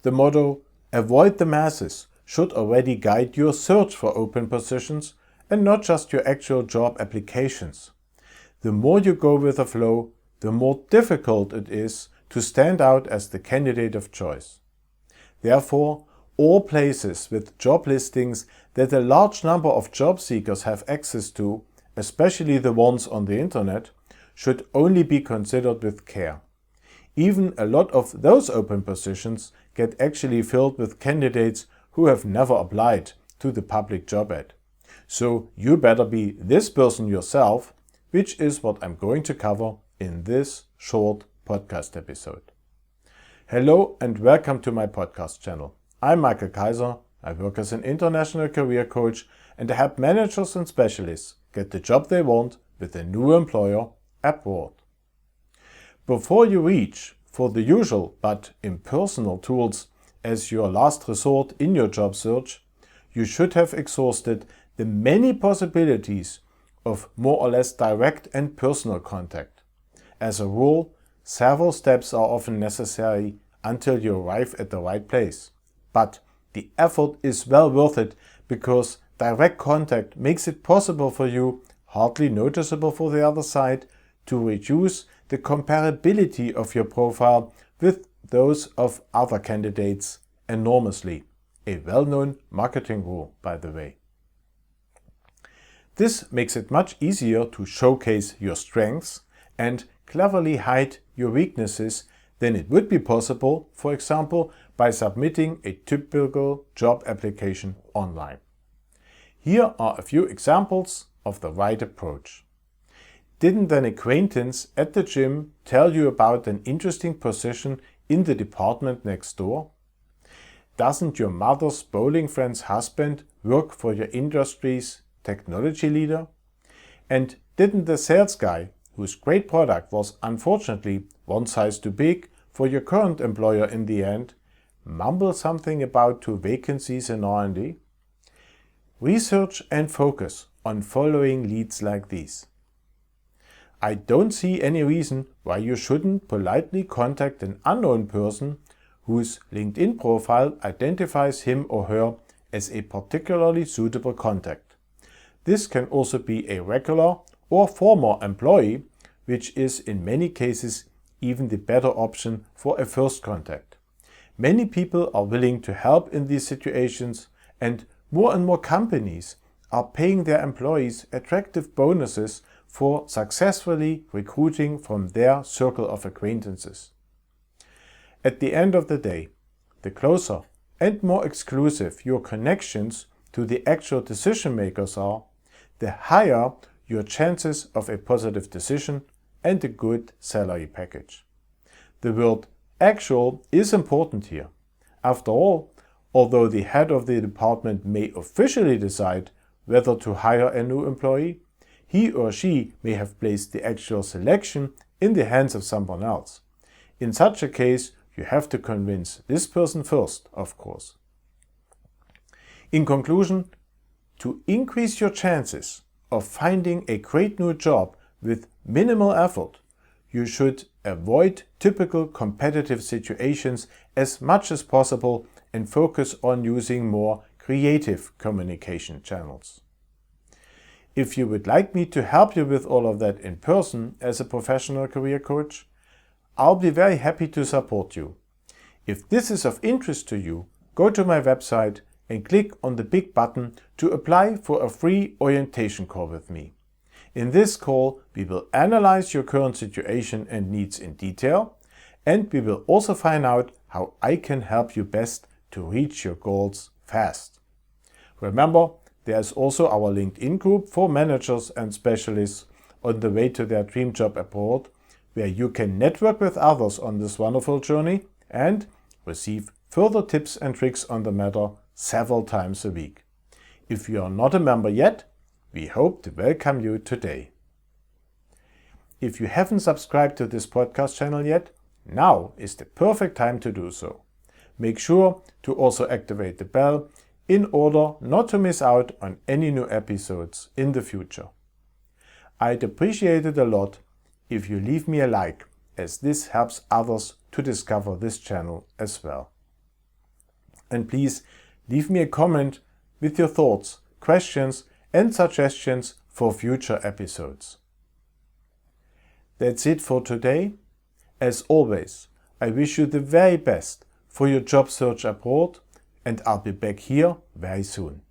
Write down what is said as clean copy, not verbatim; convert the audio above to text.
The motto, "Avoid the masses," should already guide your search for open positions and not just your actual job applications. The more you go with the flow, the more difficult it is to stand out as the candidate of choice. Therefore, all places with job listings that a large number of job seekers have access to, especially the ones on the internet, should only be considered with care. Even a lot of those open positions get actually filled with candidates who have never applied to the public job ad. So you better be this person yourself, which is what I'm going to cover in this short podcast episode. Hello and welcome to my podcast channel. I'm Michael Kaiser. I work as an international career coach and I help managers and specialists get the job they want with a new employer abroad. Before you reach for the usual but impersonal tools as your last resort in your job search, you should have exhausted the many possibilities of more or less direct and personal contact. As a rule, several steps are often necessary until you arrive at the right place. But the effort is well worth it because direct contact makes it possible for you, hardly noticeable for the other side, to reduce the comparability of your profile with those of other candidates enormously. A well-known marketing rule, by the way. This makes it much easier to showcase your strengths and cleverly hide your weaknesses than it would be possible, for example, by submitting a typical job application online. Here are a few examples of the right approach. Didn't an acquaintance at the gym tell you about an interesting position in the department next door? Doesn't your mother's bowling friend's husband work for your industry's technology leader? And didn't the sales guy, whose great product was unfortunately one size too big for your current employer in the end, mumble something about 2 vacancies in R&D? Research and focus on following leads like these. I don't see any reason why you shouldn't politely contact an unknown person whose LinkedIn profile identifies him or her as a particularly suitable contact. This can also be a regular or former employee, which is in many cases even the better option for a first contact. Many people are willing to help in these situations, and more companies are paying their employees attractive bonuses for successfully recruiting from their circle of acquaintances. At the end of the day, the closer and more exclusive your connections to the actual decision makers are, the higher your chances of a positive decision and a good salary package. The word actual is important here. After all, although the head of the department may officially decide whether to hire a new employee, he or she may have placed the actual selection in the hands of someone else. In such a case, you have to convince this person first, of course. In conclusion, to increase your chances of finding a great new job with minimal effort, you should avoid typical competitive situations as much as possible and focus on using more creative communication channels. If you would like me to help you with all of that in person as a professional career coach, I'll be very happy to support you. If this is of interest to you, go to my website and click on the big button to apply for a free orientation call with me. In this call, we will analyze your current situation and needs in detail, and we will also find out how I can help you best to reach your goals fast. Remember, there's also our LinkedIn group for managers and specialists on the way to their dream job abroad, where you can network with others on this wonderful journey and receive further tips and tricks on the matter several times a week. If you are not a member yet, we hope to welcome you today. If you haven't subscribed to this podcast channel yet, now is the perfect time to do so. Make sure to also activate the bell in order not to miss out on any new episodes in the future. I'd appreciate it a lot if you leave me a like, as this helps others to discover this channel as well. And please leave me a comment with your thoughts, questions and suggestions for future episodes. That's it for today. As always, I wish you the very best for your job search abroad, and I'll be back here very soon.